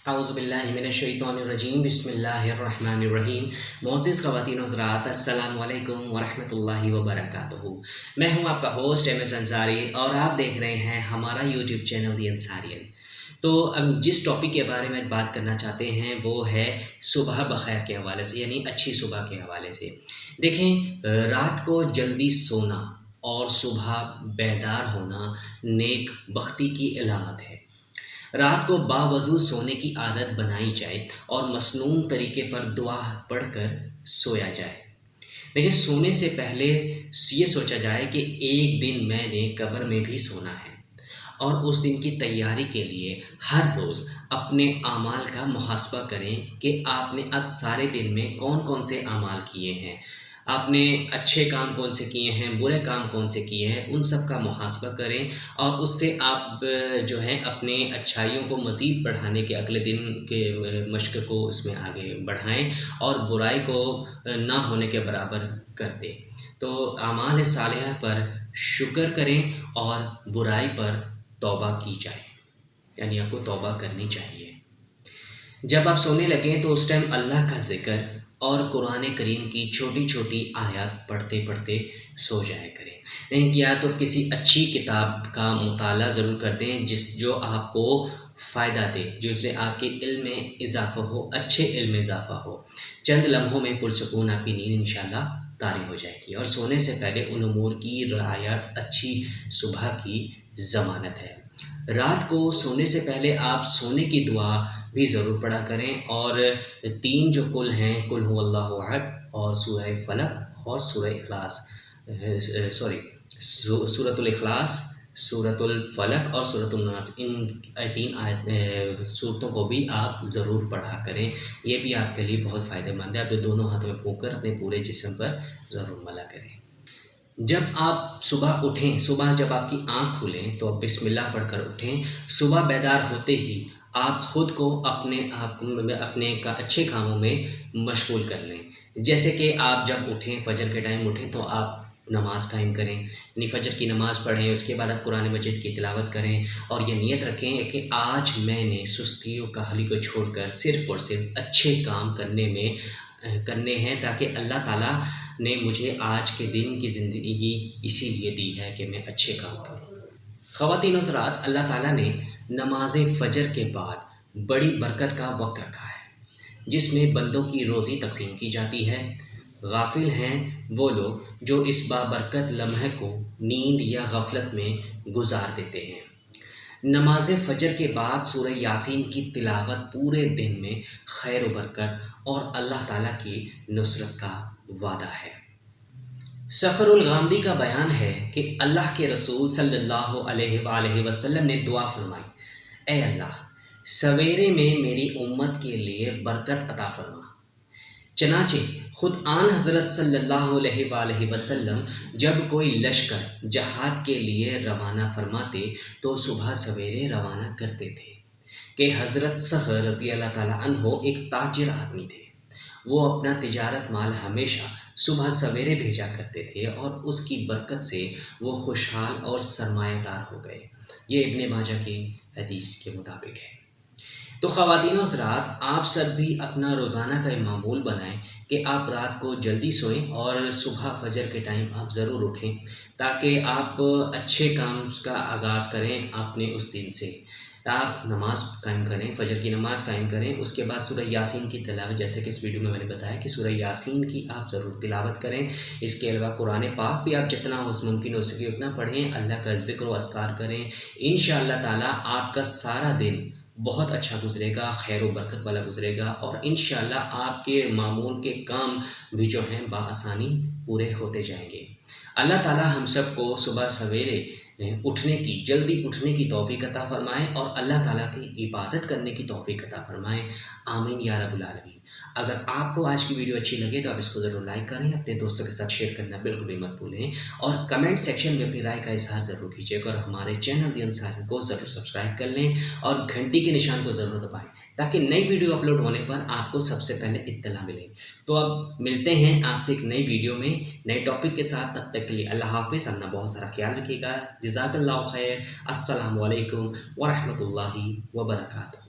اعوذ باللہ من الشیطان الرجیم بسم اللہ الرحمن الرحیم۔ معزز خواتین و حضرات، السلام علیکم ورحمۃ اللہ وبرکاتہ۔ میں ہوں آپ کا ہوسٹ ایم ایس انصاری اور آپ دیکھ رہے ہیں ہمارا یوٹیوب چینل دی انصاریل۔ تو اب جس ٹاپک کے بارے میں بات کرنا چاہتے ہیں وہ ہے صبح بخیر کے حوالے سے، یعنی اچھی صبح کے حوالے سے۔ دیکھیں، رات کو جلدی سونا اور صبح بیدار ہونا نیک بختی کی علامت ہے۔ رات کو باوضو سونے کی عادت بنائی جائے اور مصنون طریقے پر دعا پڑھ کر سویا جائے۔ لیکن سونے سے پہلے یہ سوچا جائے کہ ایک دن میں نے قبر میں بھی سونا ہے، اور اس دن کی تیاری کے لیے ہر روز اپنے اعمال کا محاسبہ کریں کہ آپ نے آج سارے دن میں کون کون سے اعمال کیے ہیں، آپ نے اچھے کام کون سے کیے ہیں، برے کام کون سے کیے ہیں، ان سب کا محاسبہ کریں اور اس سے آپ جو ہے اپنے اچھائیوں کو مزید بڑھانے کے اگلے دن کے مشق کو اس میں آگے بڑھائیں اور برائی کو نہ ہونے کے برابر کر دیں۔ تو اعمال صالحہ پر شکر کریں اور برائی پر توبہ کی جائے، یعنی آپ کو توبہ کرنی چاہیے۔ جب آپ سونے لگیں تو اس ٹائم اللہ کا ذکر اور قرآن کریم کی چھوٹی چھوٹی آیات پڑھتے پڑھتے سو جایا کریں۔ نہیں کیا تو کسی اچھی کتاب کا مطالعہ ضرور کر دیں جو آپ کو فائدہ دے، جس میں آپ کے علم میں اضافہ ہو، اچھے علم میں اضافہ ہو۔ چند لمحوں میں پرسکون آپ کی نیند انشاءاللہ طاری ہو جائے گی، اور سونے سے پہلے ان امور کی رعایت اچھی صبح کی ضمانت ہے۔ رات کو سونے سے پہلے آپ سونے کی دعا بھی ضرور پڑھا کریں، اور 3 جو قل ہیں، قل هو اللہ احد اور سورہ فلق اور سورۃ الاخلاص، سورۃ الفلق اور سورۃ الناس، ان 3 صورتوں کو بھی آپ ضرور پڑھا کریں۔ یہ بھی آپ کے لیے بہت فائدہ مند ہے۔ آپ جو دونوں ہاتھوں میں پھونک کر اپنے پورے جسم پر ضرور ملا کریں۔ جب آپ صبح اٹھیں، صبح جب آپ کی آنکھ کھلیں تو آپ بسم اللہ پڑھ کر اٹھیں۔ صبح بیدار ہوتے ہی آپ خود کو اپنے اچھے کاموں میں مشغول کر لیں۔ جیسے کہ آپ جب اٹھیں، فجر کے ٹائم اٹھیں تو آپ نماز قائم کریں، یعنی فجر کی نماز پڑھیں، اس کے بعد آپ قرآن مجید کی تلاوت کریں اور یہ نیت رکھیں کہ آج میں نے سستی و کاہلی کو چھوڑ کر صرف اور صرف اچھے کام کرنے ہیں، تاکہ اللہ تعالیٰ نے مجھے آج کے دن کی زندگی اسی لیے دی ہے کہ میں اچھے کام کروں۔ خواتین و حضرات، اللہ تعالیٰ نے نماز فجر کے بعد بڑی برکت کا وقت رکھا ہے، جس میں بندوں کی روزی تقسیم کی جاتی ہے۔ غافل ہیں وہ لوگ جو اس بابرکت لمحے کو نیند یا غفلت میں گزار دیتے ہیں۔ نماز فجر کے بعد سورہ یاسین کی تلاوت پورے دن میں خیر و برکت اور اللہ تعالیٰ کی نصرت کا وعدہ ہے۔ سخر الغامدی کا بیان ہے کہ اللہ کے رسول صلی اللہ علیہ وآلہ وسلم نے دعا فرمائی، اے اللہ، سویرے میں میری امت کے لیے برکت عطا فرما۔ چنانچہ خود آن حضرت صلی اللہ علیہ وآلہ وسلم جب کوئی لشکر جہاد کے لیے روانہ فرماتے تو صبح سویرے روانہ کرتے تھے کہ حضرت سخر رضی اللہ تعالیٰ عنہ ایک تاجر آدمی تھے۔ وہ اپنا تجارت مال ہمیشہ صبح سویرے بھیجا کرتے تھے اور اس کی برکت سے وہ خوشحال اور سرمایہ دار ہو گئے۔ یہ ابن ماجہ کی حدیث کے مطابق ہے۔ تو خواتین و حضرات، آپ سب بھی اپنا روزانہ کا معمول بنائیں کہ آپ رات کو جلدی سوئیں اور صبح فجر کے ٹائم آپ ضرور اٹھیں، تاکہ آپ اچھے کام کا آغاز کریں اپنے اس دن سے۔ آپ نماز قائم کریں، فجر کی نماز قائم کریں، اس کے بعد سورہ یاسین کی تلاوت، جیسے کہ اس ویڈیو میں نے بتایا کہ سورہ یاسین کی آپ ضرور تلاوت کریں۔ اس کے علاوہ قرآن پاک بھی آپ جتنا ممکن ہو سکے اتنا پڑھیں، اللہ کا ذکر و اذکار کریں۔ انشاءاللہ تعالیٰ آپ کا سارا دن بہت اچھا گزرے گا، خیر و برکت والا گزرے گا، اور انشاءاللہ آپ کے معمول کے کام بھی جو ہیں بآسانی پورے ہوتے جائیں گے۔ اللہ تعالیٰ ہم سب کو صبح سویرے جلدی اٹھنے کی توفیق عطا فرمائے اور اللہ تعالیٰ کی عبادت کرنے کی توفیق عطا فرمائے، آمین یا رب العالمین۔ اگر آپ کو آج کی ویڈیو اچھی لگے تو آپ اس کو ضرور لائک کریں، اپنے دوستوں کے ساتھ شیئر کرنا بالکل بھی مت بھولیں، اور کمنٹ سیکشن میں اپنی رائے کا اظہار ضرور کیجیے گا، اور ہمارے چینل دی انصاری کو ضرور سبسکرائب کر لیں اور گھنٹی کے نشان کو ضرور دبائیں، تاکہ نئی ویڈیو اپلوڈ ہونے پر آپ کو سب سے پہلے اطلاع ملے۔ تو اب ملتے ہیں آپ سے ایک نئی ویڈیو میں نئے ٹاپک کے ساتھ، تب تک کے لیے اللہ حافظ، اپنا بہت سارا خیال رکھیے گا۔ جزاک اللہ خیر۔ السلام علیکم ورحمۃ اللہ وبرکاتہ۔